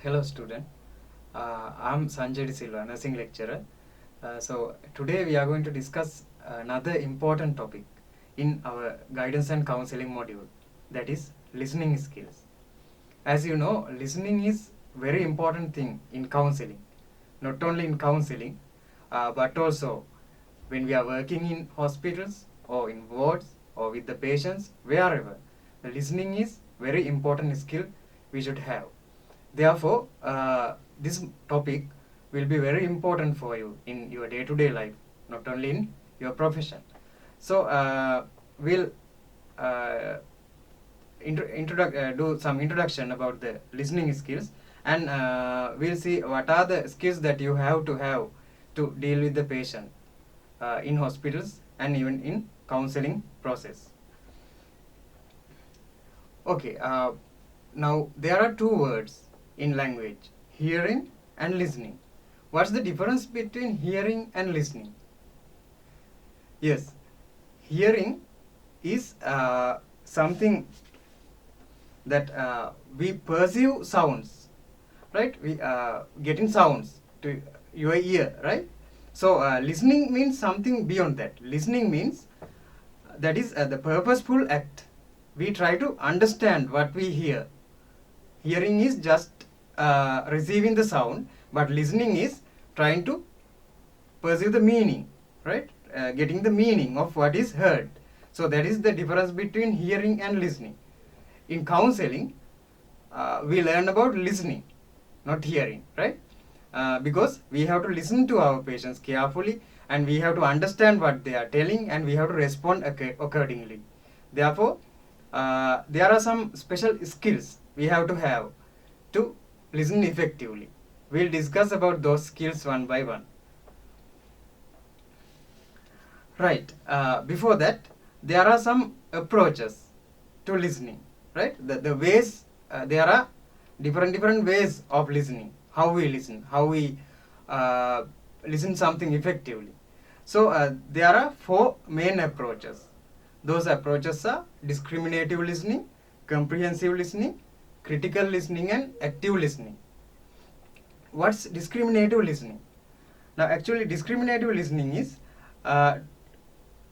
Hello student, I'm Sanjay Silva, nursing lecturer. So today we are going to discuss another important topic in our guidance and counseling module, that is listening skills. As you know, listening is very important thing in counseling. Not only in counseling, but also when we are working in hospitals or in wards or with the patients, wherever. The listening is very important skill we should have. Therefore, this topic will be very important for you in your day-to-day life, not only in your profession. So, we'll uh, do some introduction about the listening skills, and we'll see what are the skills that you have to deal with the patient in hospitals and even in counseling process. Okay, now there are two words in language, hearing and listening. What's the difference between hearing and listening? Yes, hearing is something that we perceive sounds, right? We getting sounds to your ear, right? So listening means something beyond that. Listening means that is the purposeful act. We try to understand what we hear. Hearing is just receiving the sound, but listening is trying to perceive the meaning, right? Getting the meaning of what is heard. So that is the difference between hearing and listening. In counseling, we learn about listening, not hearing, right? Because we have to listen to our patients carefully, and we have to understand what they are telling, and we have to respond accordingly. Therefore, there are some special skills we have to listen effectively. We'll discuss about those skills one by one. Right. Before that, there are some approaches to listening. Right. The ways, there are different ways of listening. How we listen, how we listen something effectively. So there are four main approaches. Those approaches are discriminative listening, comprehensive listening, critical listening, and active listening. What's discriminative listening? Now, actually, discriminative listening is uh,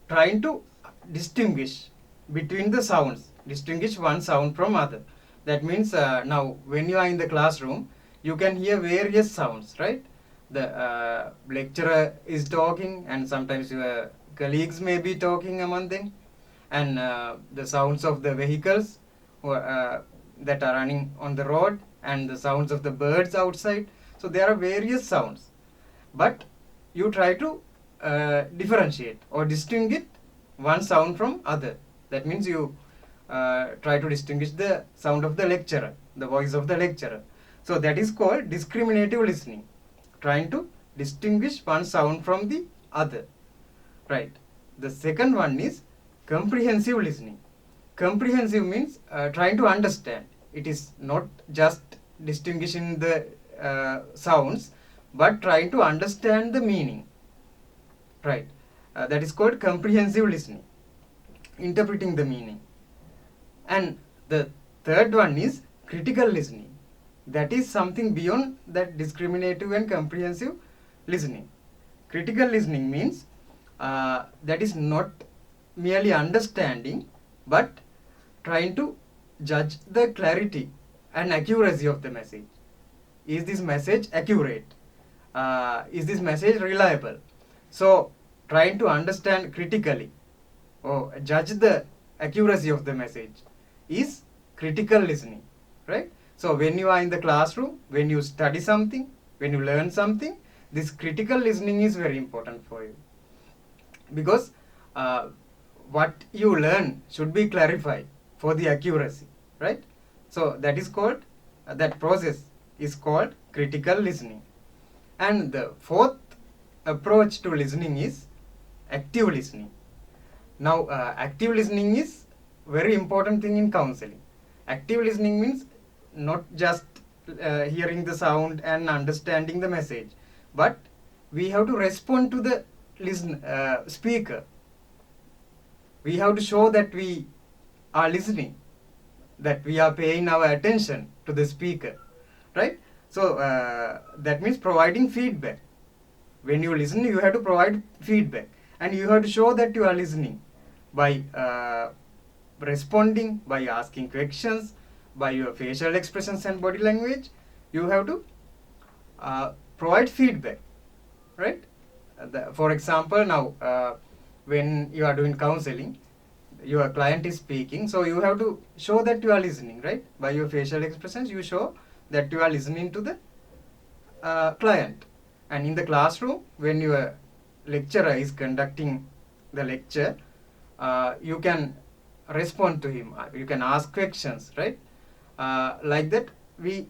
trying to distinguish between the sounds, distinguish one sound from other. That means now when you are in the classroom, you can hear various sounds, right? The lecturer is talking, and sometimes your colleagues may be talking among them, and the sounds of the vehicles that are running on the road, and the sounds of the birds outside. So there are various sounds, but you try to differentiate or distinguish one sound from other. That means you try to distinguish the sound of the lecturer, the voice of the lecturer. So that is called discriminative listening, trying to distinguish one sound from the other, right? The second one is comprehensive listening. Comprehensive means trying to understand. It is not just distinguishing the sounds, but trying to understand the meaning, right? That is called comprehensive listening, interpreting the meaning. And the third one is critical listening. That is something beyond that discriminative and comprehensive listening. Critical listening means that is not merely understanding, but trying to judge the clarity and accuracy of the message. Is this message accurate? Is this message reliable? So, trying to understand critically or judge the accuracy of the message is critical listening, right? So, when you are in the classroom, when you study something, when you learn something, this critical listening is very important for you, because what you learn should be clarified for the accuracy, right? So that is called, that process is called critical listening. And the fourth approach to listening is active listening. Now active listening is very important thing in counseling. Active listening means not just hearing the sound and understanding the message, but we have to respond to the speaker. We have to show that we are listening, that we are paying our attention to the speaker, right? So that means providing feedback. When you listen, you have to provide feedback, and you have to show that you are listening by responding, by asking questions, by your facial expressions and body language. You have to provide feedback, right? For example, now when you are doing counseling, your client is speaking, so you have to show that you are listening, right? By your facial expressions, you show that you are listening to the client. And in the classroom, when your lecturer is conducting the lecture, you can respond to him, you can ask questions, right? Like that, we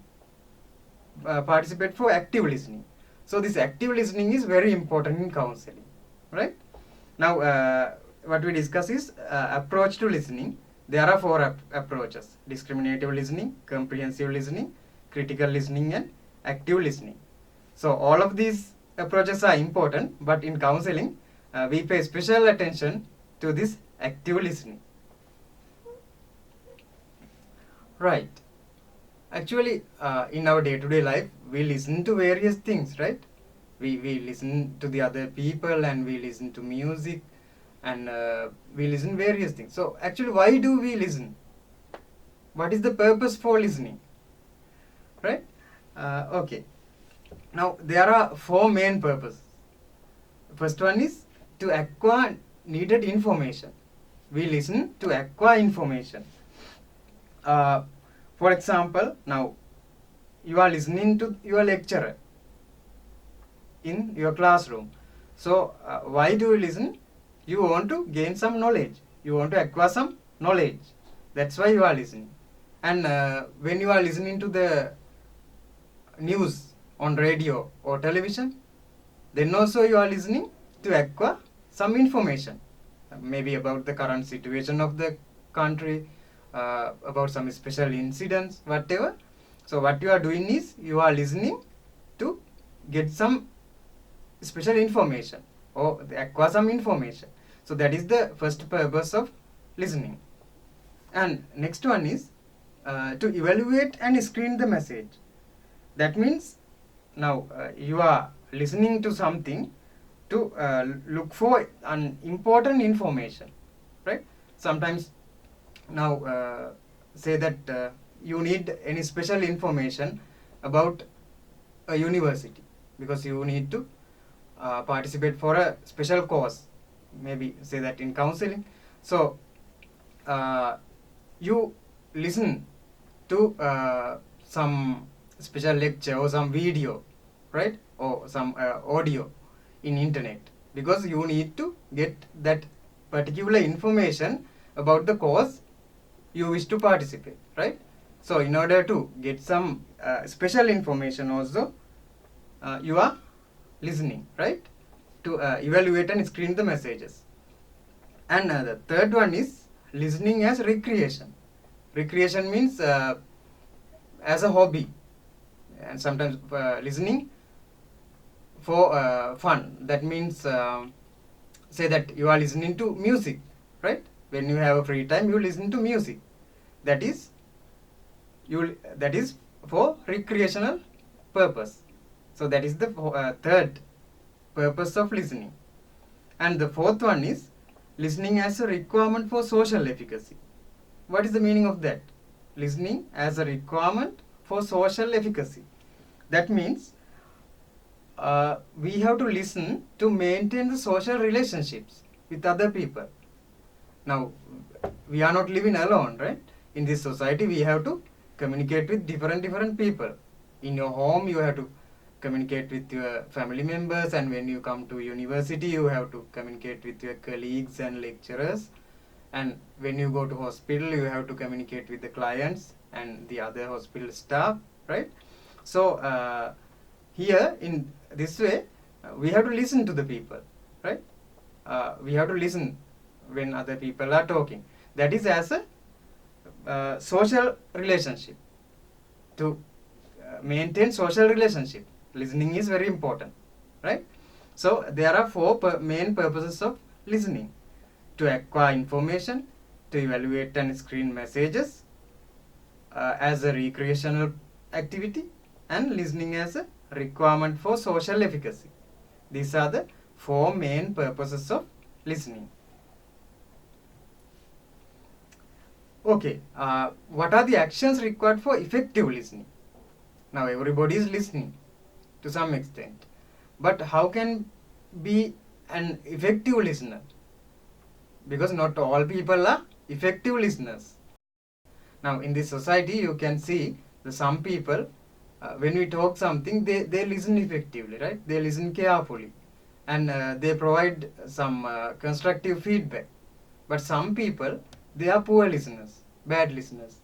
participate for active listening. So this active listening is very important in counseling, right? Now what we discuss is approach to listening. There are four approaches: discriminative listening, comprehensive listening, critical listening, and active listening. So all of these approaches are important, but in counseling we pay special attention to this active listening. Right. Actually, in our day-to-day life, we listen to various things, right? We listen to the other people, and we listen to music, and we listen various things. So actually, why do we listen? What is the purpose for listening? Right? Okay. Now there are four main purposes. First one is to acquire needed information. We listen to acquire information. For example, now you are listening to your lecturer in your classroom. So why do you listen? You want to gain some knowledge. You want to acquire some knowledge. That's why you are listening. And when you are listening to the news on radio or television, then also you are listening to acquire some information, maybe about the current situation of the country, about some special incidents, whatever. So what you are doing is you are listening to get some special information or acquire some information. So that is the first purpose of listening. And next one is to evaluate and screen the message. That means now you are listening to something to look for an important information, right? Sometimes now say that you need any special information about a university, because you need to participate for a special course, maybe say that in counseling. So you listen to some special lecture or some video, right? Or some audio in internet, because you need to get that particular information about the course you wish to participate, right? So in order to get some special information also, you are listening, right? To evaluate and screen the messages. And the third one is listening as recreation. Recreation means as a hobby, and sometimes listening for fun. That means say that you are listening to music, right? When you have a free time, you listen to music. That is for recreational purpose. So that is the third purpose of listening. And the fourth one is listening as a requirement for social efficacy. What is the meaning of that? Listening as a requirement for social efficacy. That means we have to listen to maintain the social relationships with other people. Now, we are not living alone, right? In this society, we have to communicate with different people. In your home, you have to communicate with your family members, and when you come to university, you have to communicate with your colleagues and lecturers. And when you go to hospital, you have to communicate with the clients and the other hospital staff, right? So here in this way, we have to listen to the people, right? We have to listen when other people are talking. That is as a social relationship. To maintain social relationship, listening is very important, right? So there are four main purposes of listening: to acquire information, to evaluate and screen messages as a recreational activity, and listening as a requirement for social efficacy. These are the four main purposes of listening. Okay, what are the actions required for effective listening? Now everybody is listening to some extent, but how can be an effective listener? Because not all people are effective listeners. Now in this society you can see that some people, when we talk something, they listen effectively, right? They listen carefully, and they provide some constructive feedback. But some people, they are poor listeners, bad listeners.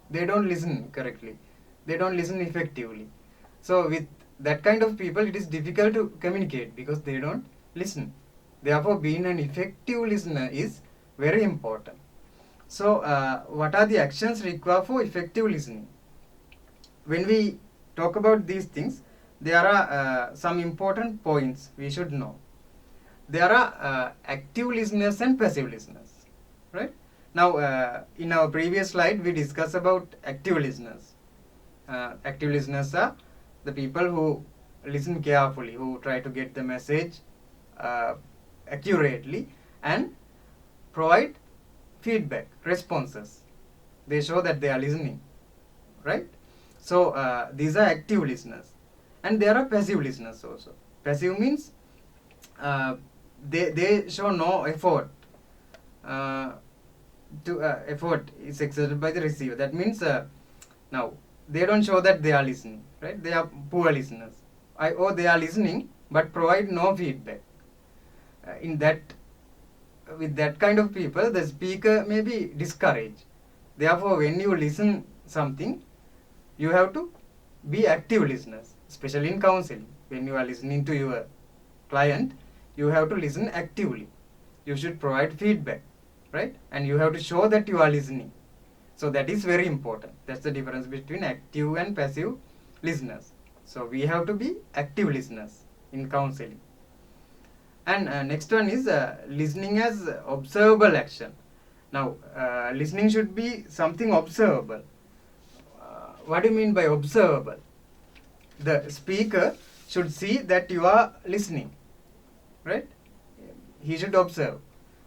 They don't listen correctly. They don't listen effectively. So with that kind of people, it is difficult to communicate because they don't listen. Therefore, being an effective listener is very important. So, what are the actions required for effective listening? When we talk about these things, there are some important points we should know. There are active listeners and passive listeners, right? Now, in our previous slide, we discussed about active listeners. Active listeners are the people who listen carefully, who try to get the message accurately and provide feedback, responses. They show that they are listening, right? So these are active listeners, and there are passive listeners also. Passive means they show no effort. Effort is exerted by the receiver. That means now they don't show that they are listening, right? They are poor listeners. Or they are listening but provide no feedback. In that, with that kind of people, the speaker may be discouraged. Therefore, when you listen something, you have to be active listeners, especially in counseling. When you are listening to your client, you have to listen actively. You should provide feedback, right? And you have to show that you are listening. So that is very important. That's the difference between active and passive listeners. So we have to be active listeners in counseling. And next one is listening as observable action. Now, listening should be something observable. What do you mean by observable? The speaker should see that you are listening, right? He should observe.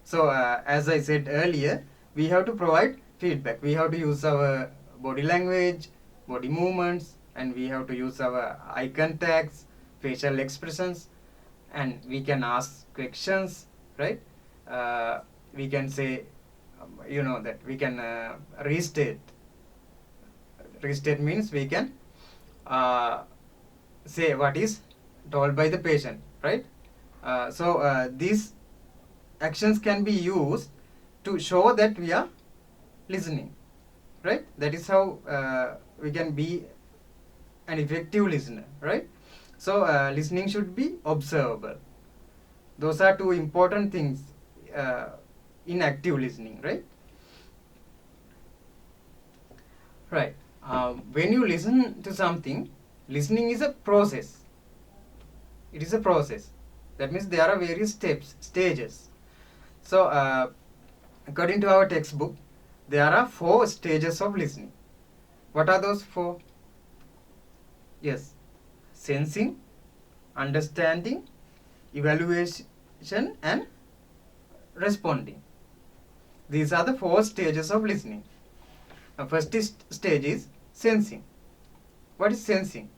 So, as I said earlier, we have to provide feedback. We have to use our body language, body movements, and we have to use our eye contacts, facial expressions, and we can ask questions, right? We can say, that we can restate. Restate means we can say what is told by the patient, right? So these actions can be used to show that we are listening, right? That is how we can be an effective listener, right? So listening should be observable. Those are two important things in active listening, right? Right. When you listen to something, listening is a process. It is a process. That means there are various stages. So, according to our textbook, there are 4 stages of listening. What are those 4? Yes. Sensing, understanding, evaluation, and responding. These are the 4 stages of listening. Now, first stage is sensing. What is sensing?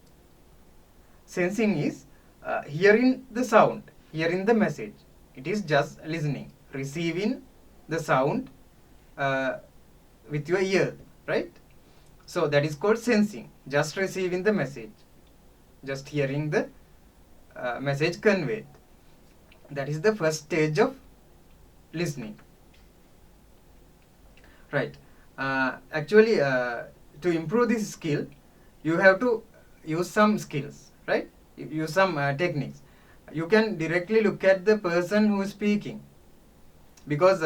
Sensing is hearing the sound, hearing the message. It is just listening, receiving the sound with your ear, right? So that is called sensing, just receiving the message, just hearing the message conveyed. That is the first stage of listening, right? Actually, to improve this skill, you have to use some skills, right? Use some techniques. You can directly look at the person who is speaking, because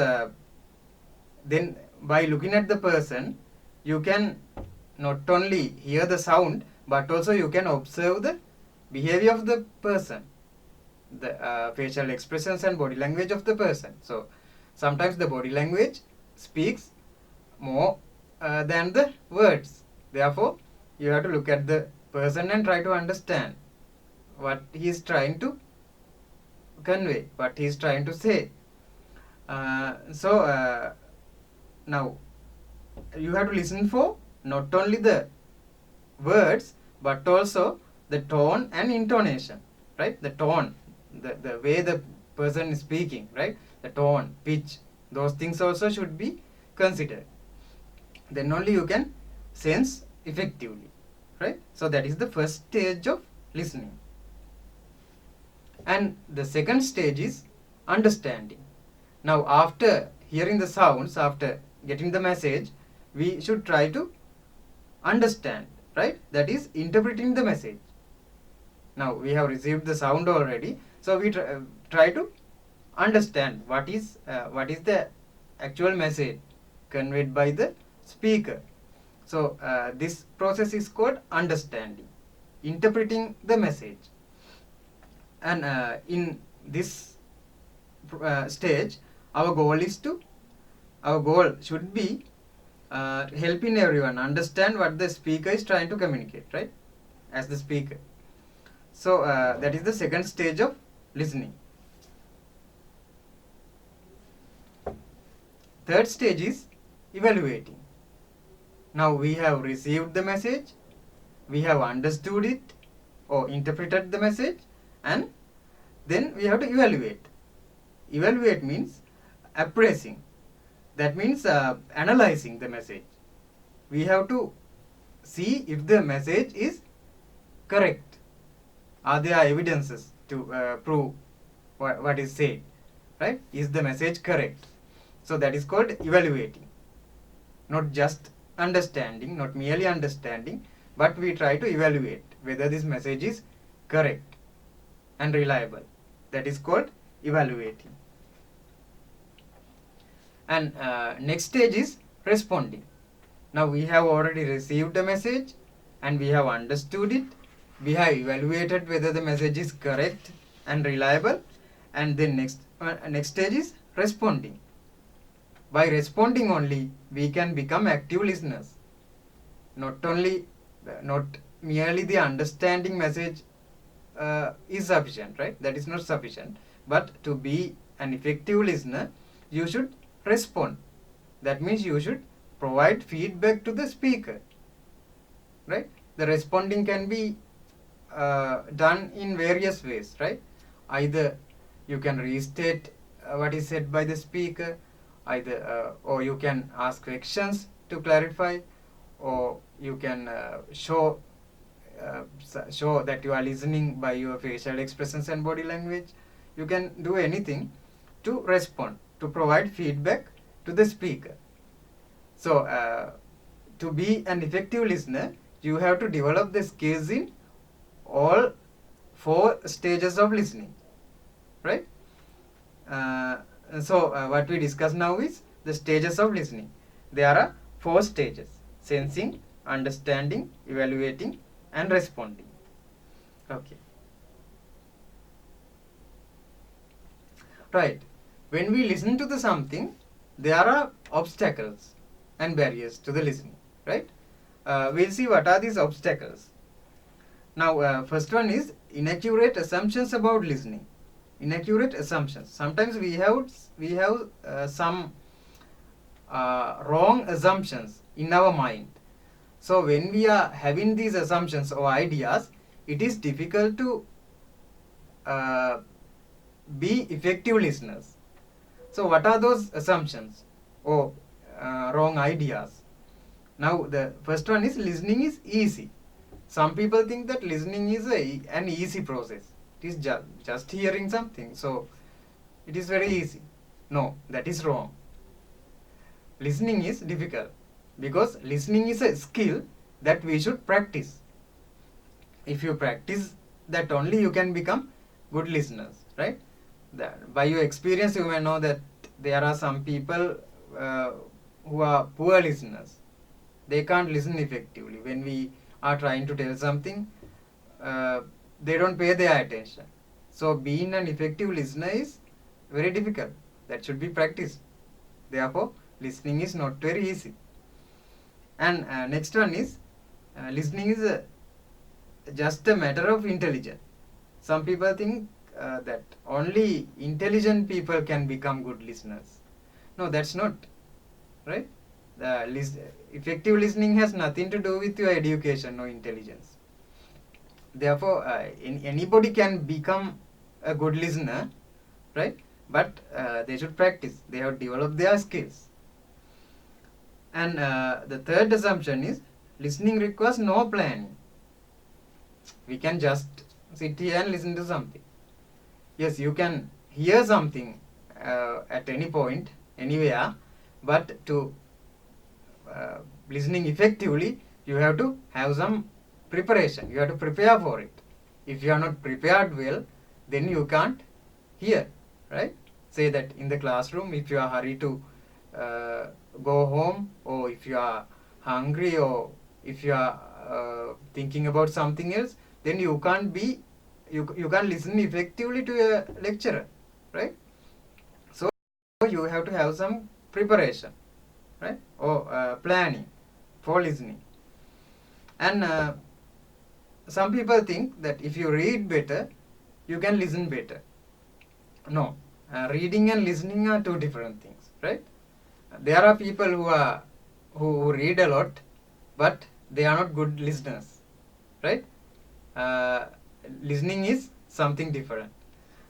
then by looking at the person, you can not only hear the sound, but also you can observe the behavior of the person, the facial expressions and body language of the person. So sometimes the body language speaks more than the words. Therefore, you have to look at the person and try to understand what he is trying to convey, what he is trying to say. Now you have to listen for not only the words but also the tone and intonation, right? The tone, the way the person is speaking, right? The tone, pitch, those things also should be considered. Then only you can sense effectively, right? So that is the first stage of listening. And the second stage is understanding. Now after hearing the sounds, after getting the message, we should try to understand, right? That is interpreting the message. Now we have received the sound already, so we try to understand what is the actual message conveyed by the speaker. So this process is called understanding, interpreting the message. And in this stage, our goal should be helping everyone understand what the speaker is trying to communicate, right? As the speaker. So that is the second stage of listening. Third stage is evaluating. Now we have received the message, we have understood it or interpreted the message, and then we have to evaluate. Evaluate means appraising. That means analyzing the message. We have to see if the message is correct. Are there evidences to prove what is said, right? Is the message correct? So that is called evaluating. Not just understanding, not merely understanding, but we try to evaluate whether this message is correct and reliable. That is called evaluating. And next stage is responding. Now we have already received a message and we have understood it. We have evaluated whether the message is correct and reliable, and then next stage is responding. By responding only, we can become active listeners. Not merely the understanding message is sufficient, right? That is not sufficient. But to be an effective listener, you should respond. That means you should provide feedback to the speaker, right? The responding can be done in various ways, right? Either you can restate what is said by the speaker, or you can ask questions to clarify, or you can show that you are listening by your facial expressions and body language. You can do anything to respond, to provide feedback to the speaker. So to be an effective listener, you have to develop the skills in all 4 stages of listening, right? So what we discuss now is the stages of listening. There are 4 stages: sensing, understanding, evaluating, and responding. Okay. Right. When we listen to the something, there are obstacles and barriers to the listening, right? We'll see what are these obstacles. Now, first one is inaccurate assumptions about listening. Inaccurate assumptions. Sometimes we have some wrong assumptions in our mind. So when we are having these assumptions or ideas, it is difficult to be effective listeners. So what are those assumptions or wrong ideas? Now the first one is listening is easy. Some people think that listening is an easy process. It is just hearing something, so it is very easy. No, that is wrong. Listening is difficult because listening is a skill that we should practice. If you practice that only, you can become good listeners, right? By your experience, you may know that there are some people who are poor listeners. They can't listen effectively. When we are trying to tell something, they don't pay their attention. So being an effective listener is very difficult. That should be practiced. Therefore, listening is not very easy. And next one is listening is just a matter of intelligence. Some people think that only intelligent people can become good listeners. No, that's not right. Effective listening has nothing to do with your education or intelligence. Therefore, anybody can become a good listener, right? But they should practice. They have developed their skills. And the third assumption is listening requires no planning. We can just sit here and listen to something. Yes, you can hear something at any point, anywhere, but to listening effectively, you have to have some preparation. You have to prepare for it. If you are not prepared well, then you can't hear, right? Say that in the classroom, if you are hurried to go home, or if you are hungry, or if you are thinking about something else, then you can't listen effectively to a lecturer, right? So you have to have some preparation, right? Or planning for listening. And some people think that if you read better, you can listen better. No, reading and listening are two different things, right? There are people who read a lot, but they are not good listeners, right? Uh, Listening is something different.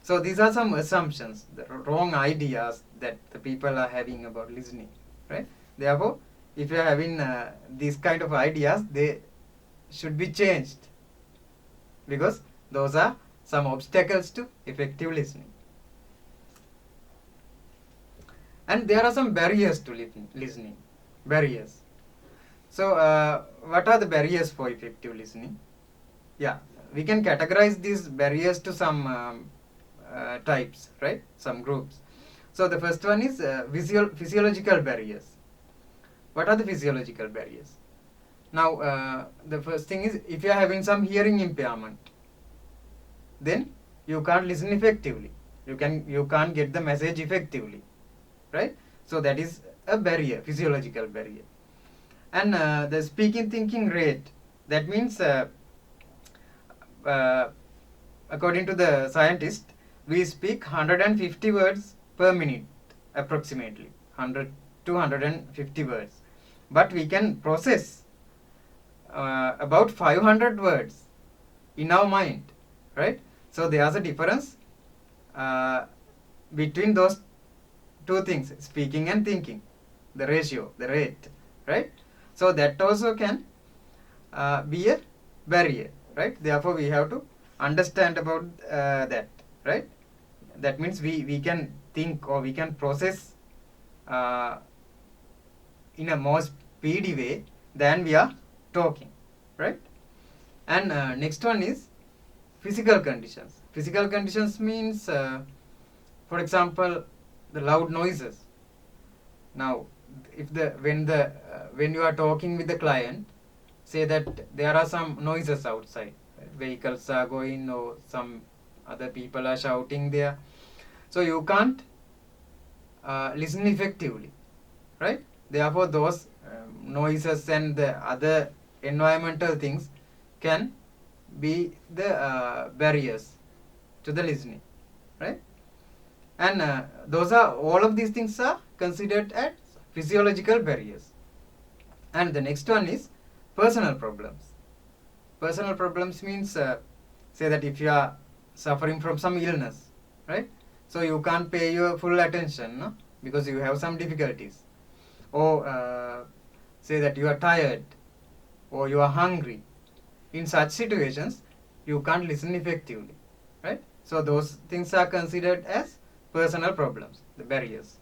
So these are some assumptions, the wrong ideas that the people are having about listening, right? Therefore, if you are having these kind of ideas, they should be changed, because those are some obstacles to effective listening. And there are some barriers to listening. Barriers. So, what are the barriers for effective listening? Yeah, we can categorize these barriers to some types, right? Some groups. So, the first one is physiological barriers. What are the physiological barriers? Now, the first thing is, if you are having some hearing impairment, then you can't listen effectively. You can't get the message effectively, right? So that is a barrier, physiological barrier. And the speaking thinking rate, that means according to the scientist, we speak 150 words per minute, approximately 100 to 150 words, but we can process about 500 words in our mind, right? So there's a difference between those two things, speaking and thinking, the ratio, the rate, right? So that also can be a barrier, right? Therefore we have to understand about that, right? That means we can think, or we can process uh, in a more speedy way than we are talking, right? And next one is physical conditions. Physical conditions means, for example, the loud noises. Now, if when you are talking with the client, say that there are some noises outside, vehicles are going, or some other people are shouting there, so you can't listen effectively, right? Therefore, those noises and the other environmental things can be the barriers to the listening, right? And all of these things are considered as physiological barriers. And the next one is personal problems. Personal problems means, say that if you are suffering from some illness, right? So you can't pay your full attention, no? Because you have some difficulties. Or say that you are tired, or you are hungry. In such situations, you can't listen effectively, right? So those things are considered as personal problems, the barriers.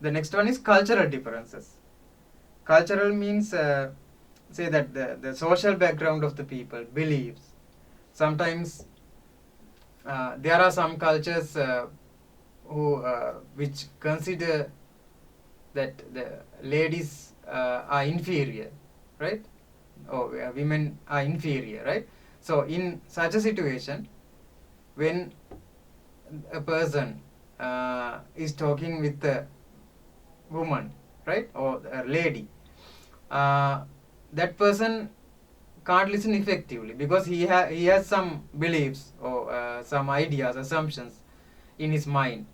The next one is cultural differences. Cultural means, say that the social background of the people, beliefs. Sometimes there are some cultures which consider that the ladies are inferior, right? Or women are inferior, right? So in such a situation, when a person is talking with a woman, right, or a lady, that person can't listen effectively because he has some beliefs or some ideas, assumptions in his mind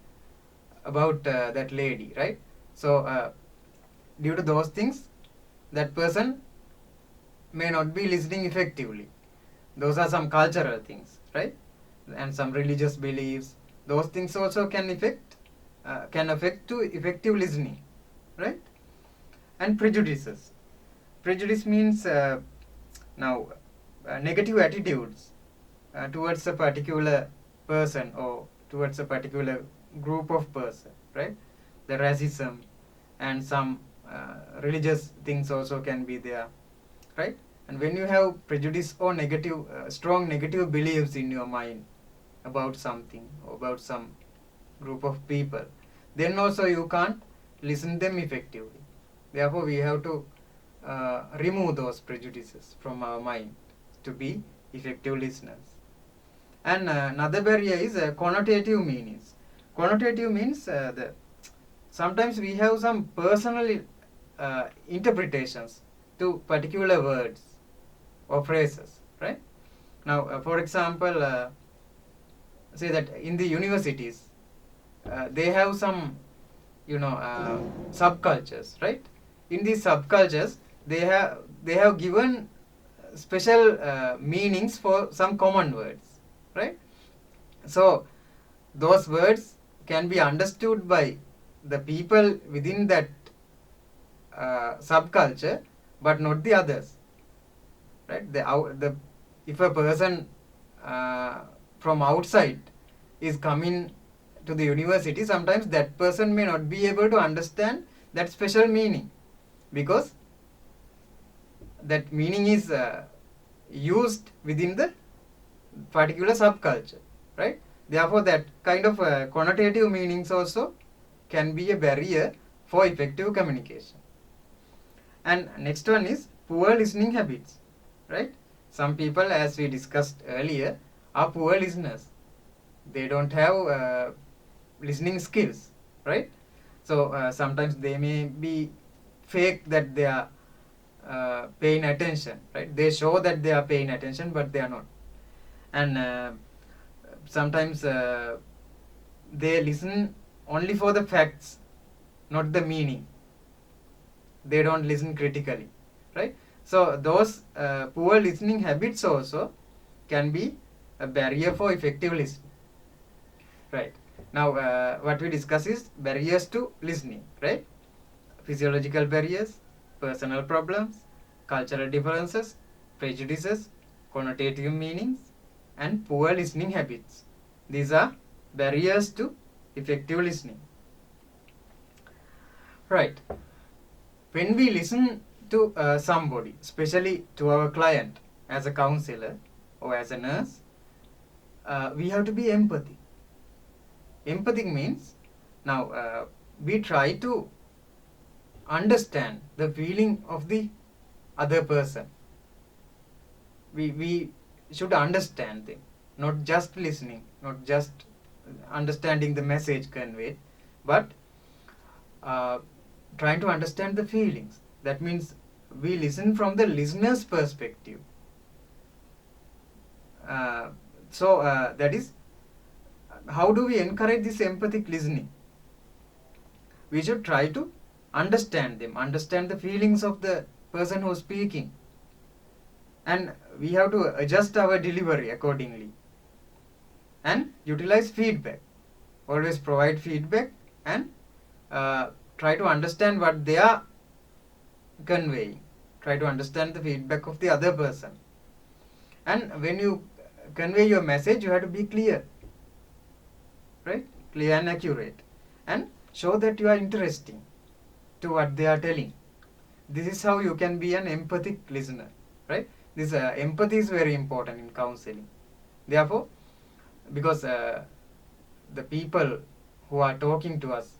about that lady, right? So due to those things, that person may not be listening effectively. Those are some cultural things, right? And some religious beliefs. Those things also can affect to effective listening, right? And prejudices. Prejudice means now negative attitudes towards a particular person or towards a particular group of person, right? The racism and some religious things also can be there, right? And when you have prejudice or negative, strong negative beliefs in your mind about something or about some group of people, then also you can't listen them effectively. Therefore, we have to remove those prejudices from our mind to be effective listeners. And another barrier is connotative meanings. Connotative means sometimes we have some personal interpretations to particular words or phrases, right? Now, for example, say that in the universities, they have some, subcultures, right? In these subcultures, they have given special meanings for some common words, right? So those words can be understood by the people within that subculture, but not the others, right? If a person from outside is coming to the university, sometimes that person may not be able to understand that special meaning because that meaning is used within the particular subculture, right? Therefore, that kind of connotative meanings also can be a barrier for effective communication. And next one is poor listening habits, right? Some people, as we discussed earlier, are poor listeners. They don't have listening skills, right? So sometimes they may be fake that they are paying attention, right? They show that they are paying attention, but they are not. And sometimes they listen only for the facts, not the meaning. They don't listen critically, right? So those poor listening habits also can be a barrier for effective listening, right? Now what we discuss is barriers to listening, right? Physiological barriers, personal problems, cultural differences, prejudices, connotative meanings, and poor listening habits. These are barriers to effective listening, right? When we listen to somebody, especially to our client as a counselor or as a nurse, we have to be empathic. Empathic means now we try to understand the feeling of the other person. We should understand them, not just listening, not just understanding the message conveyed, but trying to understand the feelings. That means we listen from the listener's perspective. So that is, how do we encourage this empathic listening? We should try to understand them, understand the feelings of the person who is speaking, and we have to adjust our delivery accordingly and utilize feedback. Always provide feedback and try to understand what they are conveying. Try to understand the feedback of the other person. And when you convey your message, you have to be clear, right? Clear and accurate, and show that you are interesting to what they are telling. This is how you can be an empathic listener, right? This empathy is very important in counseling. Therefore, because the people who are talking to us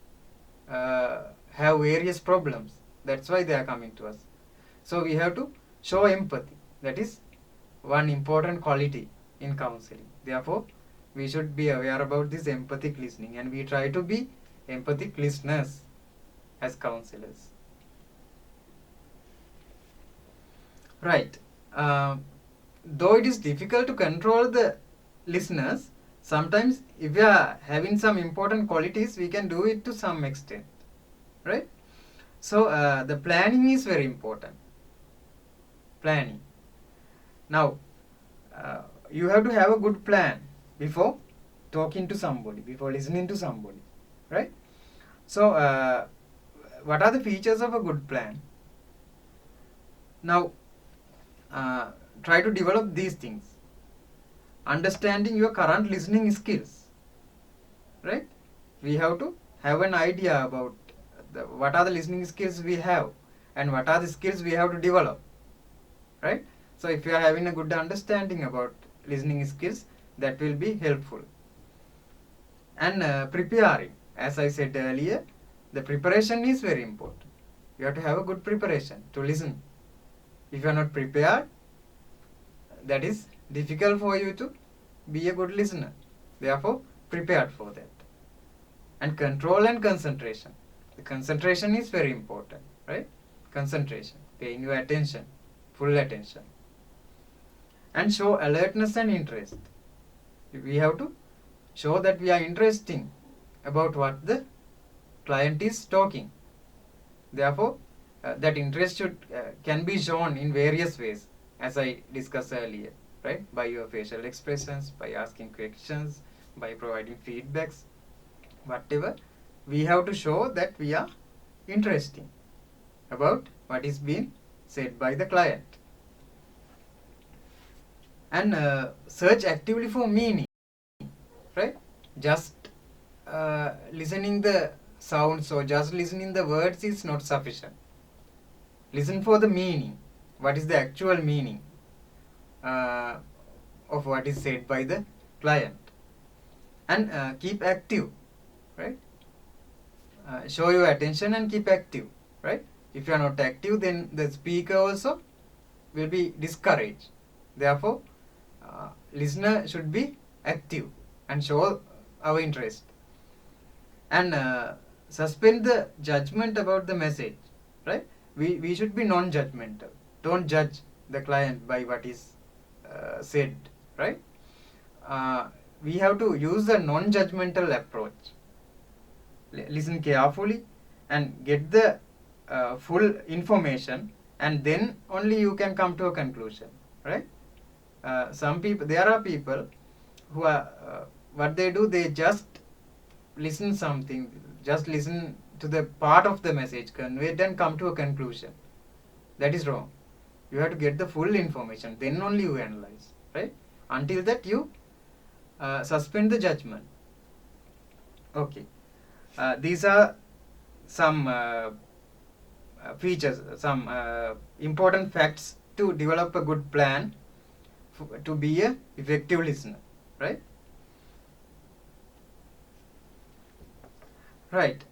have various problems, that's why they are coming to us. So we have to show empathy. That is one important quality in counseling. Therefore, we should be aware about this empathic listening, and we try to be empathic listeners as counselors. Right. though it is difficult to control the listeners, sometimes if we are having some important qualities, we can do it to some extent, right? So the planning is very important. Planning. Now, you have to have a good plan before talking to somebody, before listening to somebody, right? So, what are the features of a good plan? Now, try to develop these things. Understanding your current listening skills, right? We have to have an idea about what are the listening skills we have and what are the skills we have to develop, right? So, if you are having a good understanding about listening skills, that will be helpful. And preparing, as I said earlier, the preparation is very important. You have to have a good preparation to listen. If you are not prepared, that is difficult for you to be a good listener. Therefore, prepared for that. And control and concentration. The concentration is very important, right? Concentration, paying your attention, full attention. And show alertness and interest. We have to show that we are interested about what the client is talking. Therefore, that interest can be shown in various ways, as I discussed earlier, right? By your facial expressions, by asking questions, by providing feedbacks, whatever. We have to show that we are interested about what is being said by the client. And search actively for meaning, right? Just listening the sounds or just listening the words is not sufficient. Listen for the meaning. What is the actual meaning of what is said by the client? And keep active, right? Show your attention and keep active, right? If you are not active, then the speaker also will be discouraged. Therefore, listener should be active and show our interest. And suspend the judgment about the message, right? We should be non-judgmental. Don't judge the client by what is said, right? We have to use a non-judgmental approach. Listen carefully and get the full information, and then only you can come to a conclusion, right? There are people who are, what they do, they just listen something, just listen to the part of the message conveyed and come to a conclusion. That is wrong. You have to get the full information, then only you analyze, right? Until that you suspend the judgment. Okay. These are some features, some important facts to develop a good plan to be a effective listener, right? Right.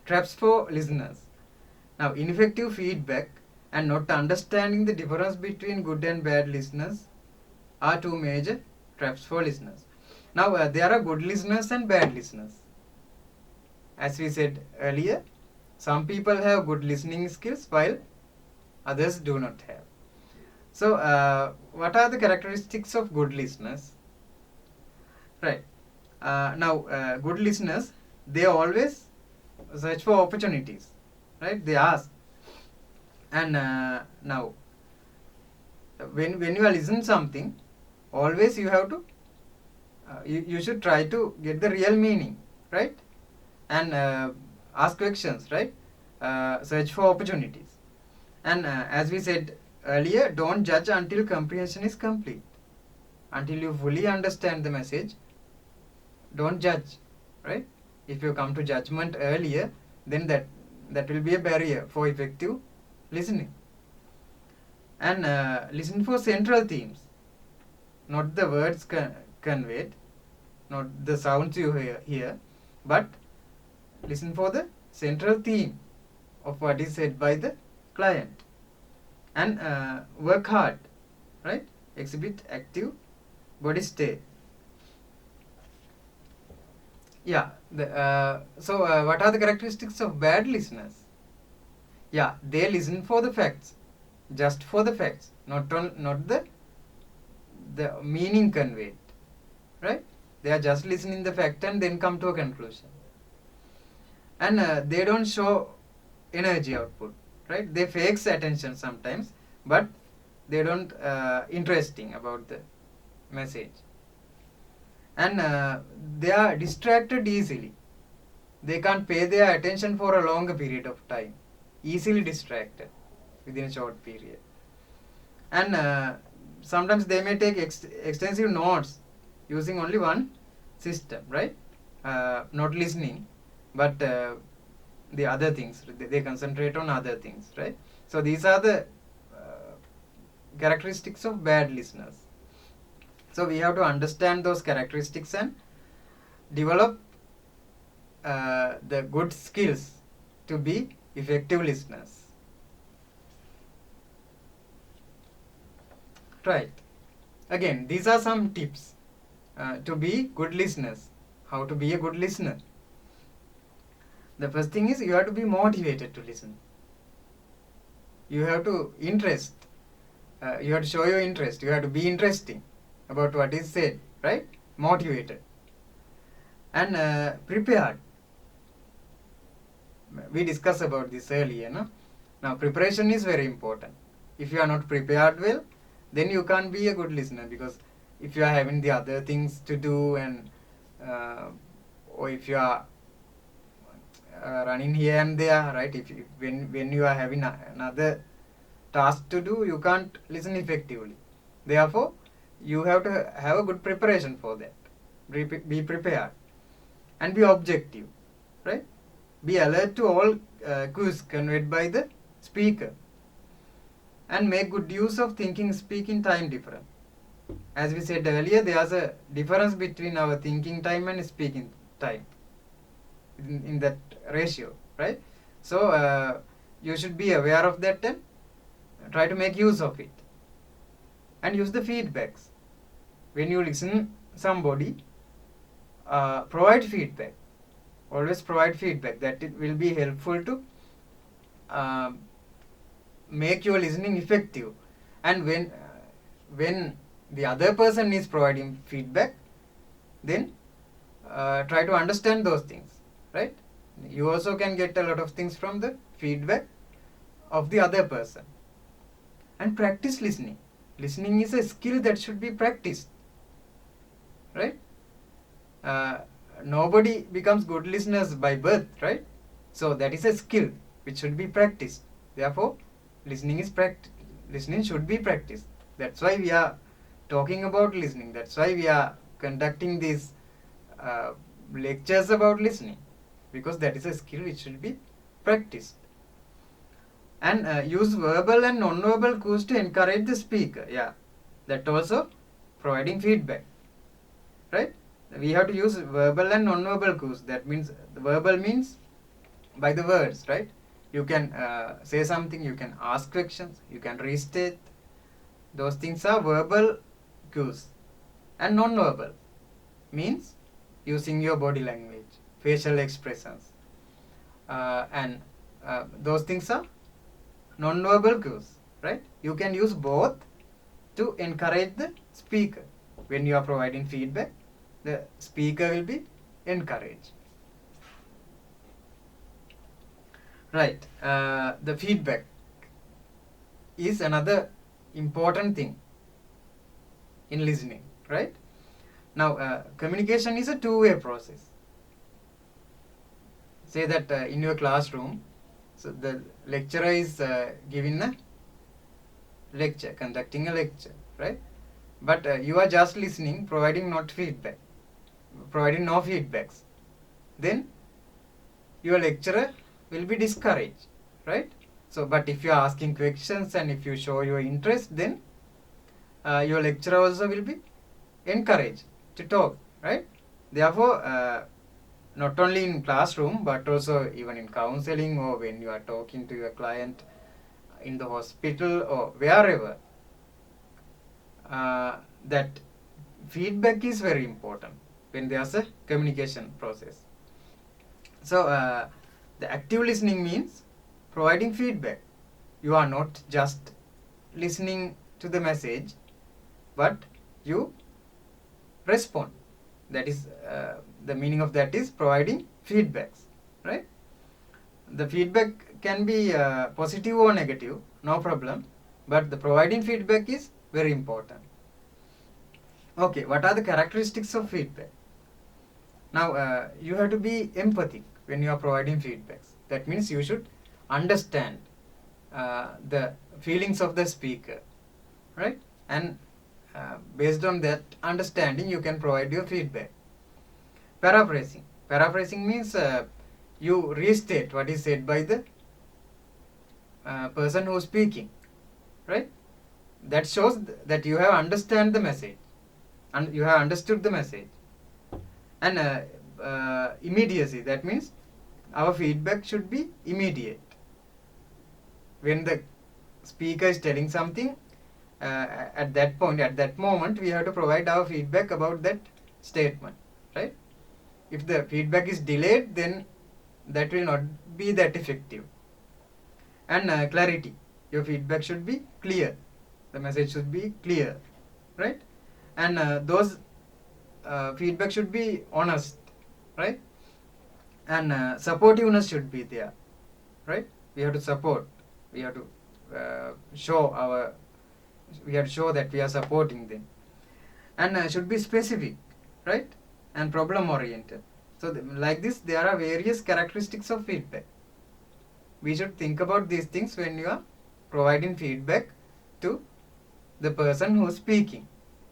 Traps for listeners. Now, ineffective feedback and not understanding the difference between good and bad listeners are two major traps for listeners. Now, there are good listeners and bad listeners. As we said earlier, some people have good listening skills while others do not have. So, what are the characteristics of good listeners? Right. Now, good listeners, they always search for opportunities, right? They ask. And now, when you are listening something, always you have to, you should try to get the real meaning, right? And ask questions, right? Search for opportunities. And as we said earlier, don't judge until comprehension is complete. Until you fully understand the message, don't judge, right? If you come to judgment earlier, then that will be a barrier for effective listening. And listen for central themes, not the words conveyed, not the sounds you hear, but listen for the central theme of what is said by the client. And work hard, right? Exhibit active body state. Yeah. So what are the characteristics of bad listeners? Yeah, they listen for the facts, just for the facts, not the meaning conveyed, right? They are just listening the fact and then come to a conclusion. And they don't show energy output, right? They fakes attention sometimes, but they don't interesting about the message. And they are distracted easily. They can't pay their attention for a longer period of time, easily distracted within a short period. And sometimes they may take extensive notes using only one system, right? Not listening, but the other things. They concentrate on other things, right? So these are the characteristics of bad listeners. So we have to understand those characteristics and develop the good skills to be effective listeners. Right. Again, these are some tips to be good listeners. How to be a good listener? The first thing is you have to be motivated to listen. You have to interest. You have to show your interest. You have to be interesting about what is said, right? Motivated. And prepared. We discussed about this earlier, no? Now, preparation is very important. If you are not prepared well, then you can't be a good listener, because if you are having the other things to do, and or if you are running here and there, right? When you are having another task to do, you can't listen effectively. Therefore, you have to have a good preparation for that. Be prepared and be objective, right? Be alert to all cues conveyed by the speaker, and make good use of thinking speaking time difference. As we said earlier, there's a difference between our thinking time and speaking time in that ratio, right? So you should be aware of that and try to make use of it, and use the feedbacks. When you listen somebody, provide feedback. Always provide feedback. That it will be helpful to make your listening effective. And when the other person is providing feedback, then try to understand those things, right? You also can get a lot of things from the feedback of the other person. And practice listening. Listening is a skill that should be practiced, right? Nobody becomes good listeners by birth, right? So that is a skill which should be practiced. Therefore, listening should be practiced. That's why we are talking about listening. That's why we are conducting these lectures about listening, because that is a skill which should be practiced. And use verbal and non-verbal cues to encourage the speaker. Yeah, that also providing feedback, right? We have to use verbal and non-verbal cues. That means the verbal means by the words, right? You can say something, you can ask questions, you can restate. Those things are verbal cues. And non-verbal means using your body language, facial expressions, and those things are non-verbal cues, right? You can use both to encourage the speaker. When you are providing feedback, the speaker will be encouraged. Right. The feedback is another important thing in listening, right? Now, communication is a two-way process. Say that in your classroom, so the lecturer is giving a lecture, conducting a lecture, right? But you are just listening, providing no feedbacks. Then your lecturer will be discouraged, right? So, but if you are asking questions and if you show your interest, then your lecturer also will be encouraged to talk, right? Therefore, not only in classroom, but also even in counseling, or when you are talking to your client in the hospital or wherever, that feedback is very important when there's a communication process. So, the active listening means providing feedback. You are not just listening to the message, but you respond. That is the meaning of that is providing feedbacks, right? The feedback can be positive or negative, no problem, but the providing feedback is very important. Okay, what are the characteristics of feedback? Now, you have to be empathic when you are providing feedbacks. That means you should understand the feelings of the speaker, right? And based on that understanding, you can provide your feedback. Paraphrasing. Paraphrasing means you restate what is said by the person who is speaking, right? That shows that you have understand the message and you have understood the message. And immediacy, that means our feedback should be immediate. When the speaker is telling something, at that point, at that moment, we have to provide our feedback about that statement, right? If the feedback is delayed, then that will not be that effective. And clarity, your feedback should be clear, the message should be clear, right? And those feedback should be honest, right? And supportiveness should be there, right? We have to support, we have to show that we are supporting them. And should be specific, right? And problem oriented. So like this, there are various characteristics of feedback. We should think about these things when you are providing feedback to the person who is speaking,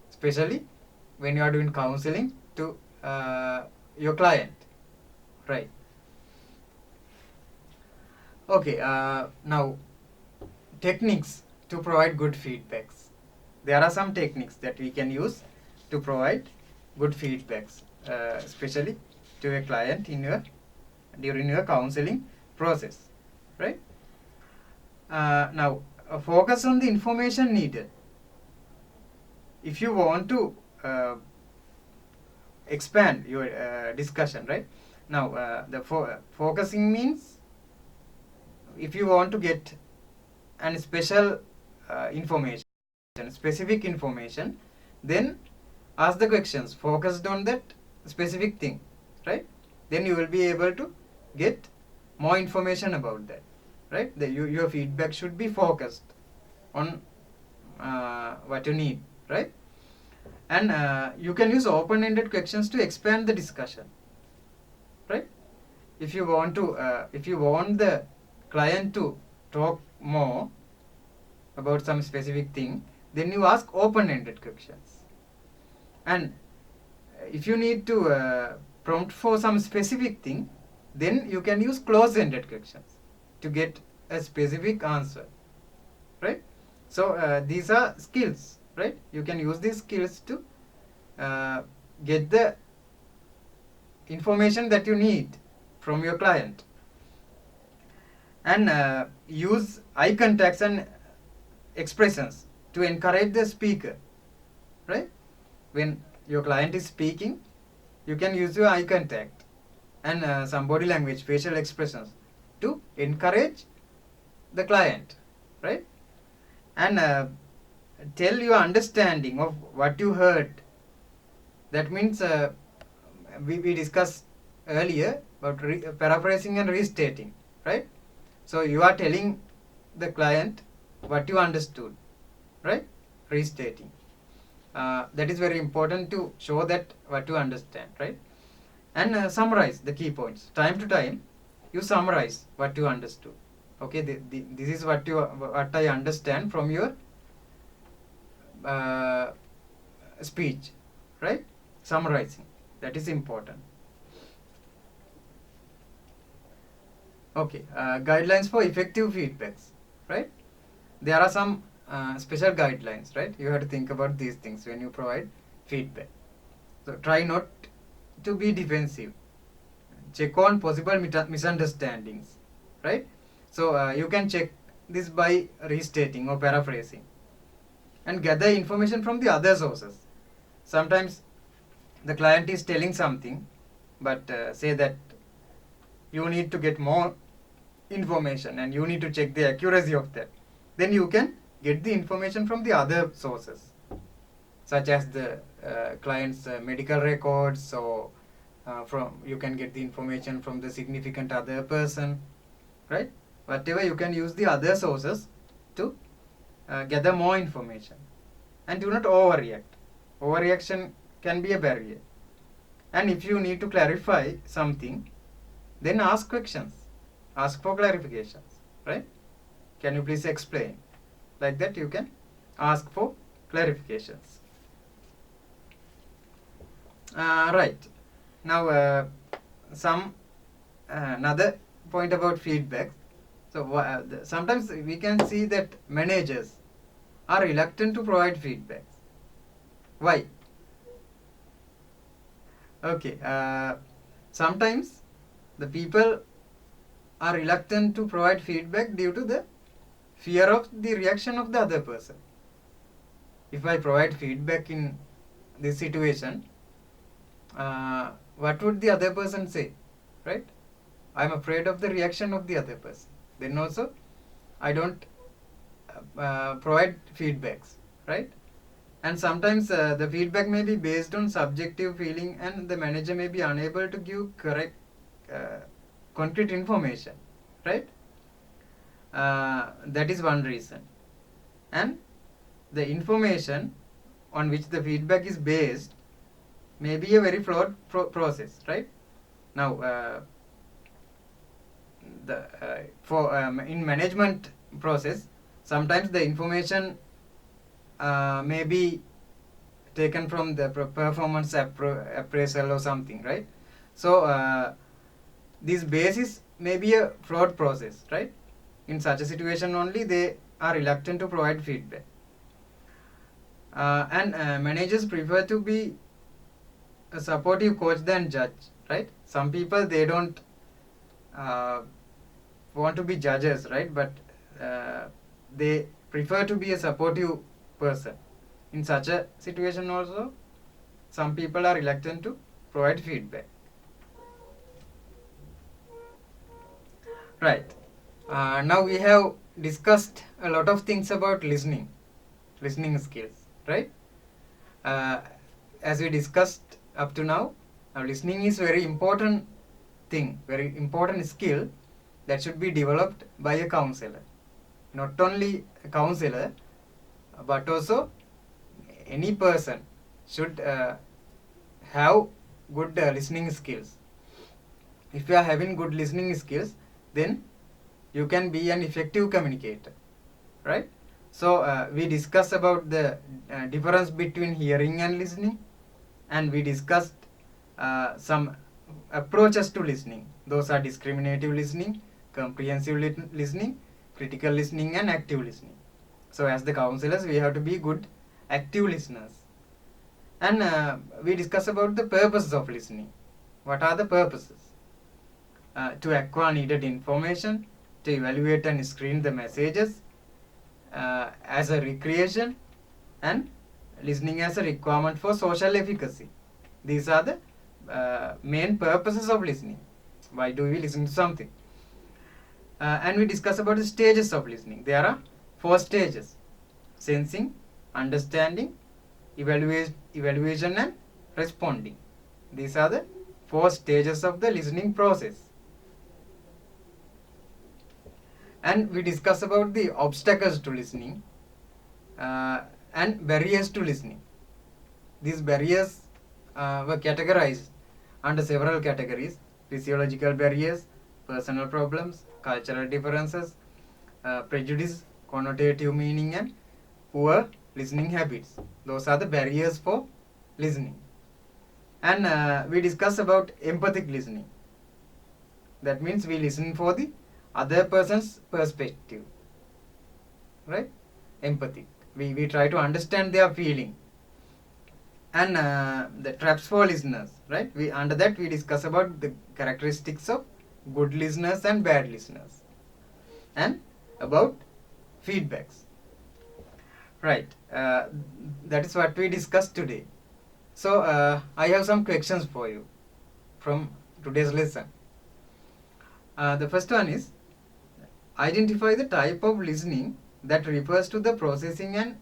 especially when you are doing counseling to your client, right? Okay, now techniques to provide good feedbacks. There are some techniques that we can use to provide good feedbacks, especially to a client during your counseling process, right? Now, focus on the information needed. If you want to expand your discussion, right? Now, the focusing means if you want to get an special information, specific information, then ask the questions focused on that specific thing, right? Then you will be able to get more information about that, right? Your feedback should be focused on what you need, right? And you can use open-ended questions to expand the discussion, right? If you want the client to talk more about some specific thing, then you ask open-ended questions. And if you need to prompt for some specific thing, then you can use close-ended questions to get a specific answer, right? So these are skills, right? You can use these skills to get the information that you need from your client. And use eye contacts and expressions to encourage the speaker, right? When your client is speaking, you can use your eye contact and some body language, facial expressions to encourage the client, right? And tell your understanding of what you heard. That means we discussed earlier about paraphrasing and restating, right? So you are telling the client what you understood, right? Restating. That is very important to show that what you understand, right? And summarize the key points. Time to time, you summarize what you understood. Okay, this is what I understand from your speech, right? Summarizing, that is important. Okay, guidelines for effective feedbacks, right? There are some special guidelines, right? You have to think about these things when you provide feedback. So try not to be defensive. Check on possible misunderstandings, right? So you can check this by restating or paraphrasing and gather information from the other sources. Sometimes the client is telling something, but say that you need to get more information and you need to check the accuracy of that. Then you can get the information from the other sources, such as the client's medical records, or from you can get the information from the significant other person, right? Whatever, you can use the other sources to gather more information. And do not overreact. Overreaction can be a barrier. And if you need to clarify something, then ask questions, ask for clarifications, right? Can you please explain? Like that you can ask for clarifications. Right. Now some another point about feedback. So sometimes we can see that managers are reluctant to provide feedback. Why? Okay. Sometimes the people are reluctant to provide feedback due to the fear of the reaction of the other person. If I provide feedback in this situation, what would the other person say, right? I'm afraid of the reaction of the other person. Then also, I don't provide feedbacks, right? And sometimes the feedback may be based on subjective feeling, and the manager may be unable to give correct, concrete information, right? That is one reason. And the information on which the feedback is based may be a very flawed process, right? Now, in management process, sometimes the information may be taken from the performance appraisal or something, right? So this basis may be a flawed process, right? In such a situation only they are reluctant to provide feedback. And managers prefer to be a supportive coach than judge, right? Some people, they don't want to be judges, right? But they prefer to be a supportive person. In such a situation also, some people are reluctant to provide feedback. Right. Now we have discussed a lot of things about listening skills, right? As we discussed up to now, listening is very important thing, very important skill that should be developed by a counselor. Not only a counselor, but also any person should have good listening skills. If you are having good listening skills, then you can be an effective communicator, right? So we discussed about the difference between hearing and listening, and we discussed some approaches to listening. Those are discriminative listening, comprehensive listening, critical listening, and active listening. So as the counselors, we have to be good active listeners. And we discuss about the purposes of listening. What are the purposes? To acquire needed information, to evaluate and screen the messages, as a recreation, and listening as a requirement for social efficacy. These are the main purposes of listening. Why do we listen to something? And we discuss about the stages of listening. There are 4 stages: sensing, understanding, evaluation, and responding. These are the 4 stages of the listening process. And we discuss about the obstacles to listening and barriers to listening. These barriers were categorized under several categories: physiological barriers, personal problems, cultural differences, prejudice, connotative meaning, and poor listening habits. Those are the barriers for listening. And we discuss about empathic listening. That means we listen for the other person's perspective, right? Empathic. We try to understand their feeling. And the traps for listeners, right? Under that we discuss about the characteristics of good listeners and bad listeners, and about feedbacks, right? That is what we discussed today. So I have some questions for you from today's lesson. The first one is, identify the type of listening that refers to the processing and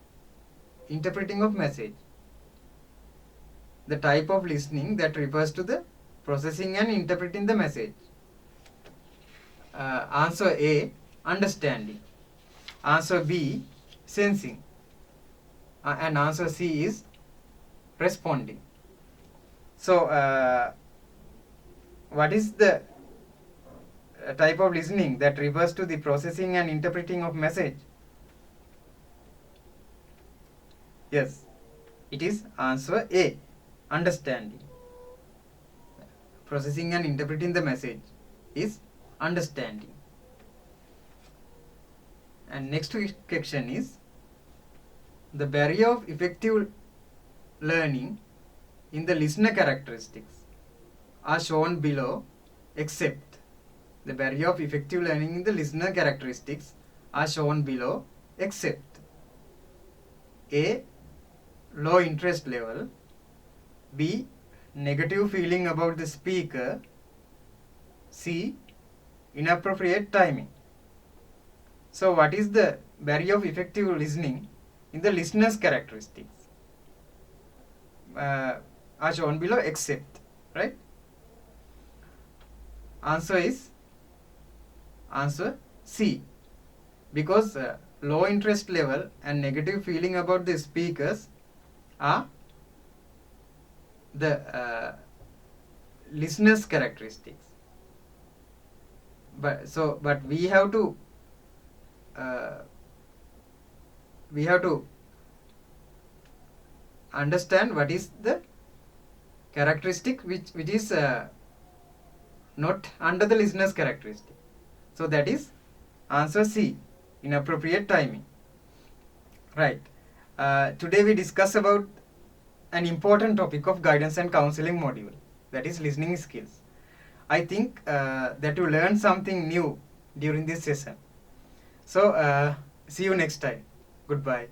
interpreting of message. The type of listening that refers to the processing and interpreting the message. Answer A, understanding. Answer B, sensing. And answer C is responding. So, what is the type of listening that refers to the processing and interpreting of message? Yes, it is answer A, understanding. Processing and interpreting the message is understanding. And next question is, the barrier of effective learning in the listener characteristics are shown below, except. The barrier of effective learning in the listener characteristics are shown below, except A, low interest level, B, negative feeling about the speaker, C, inappropriate timing. So what is the barrier of effective listening in the listener's characteristics? Are shown below, except, right? Answer is answer C, because low interest level and negative feeling about the speakers are the listener's characteristics. But we have to understand what is the characteristic which is not under the listener's characteristic. So that is answer C, inappropriate timing. Right. Today we discuss about an important topic of guidance and counseling module, that is listening skills. I think that you learned something new during this session. So see you next time. Goodbye.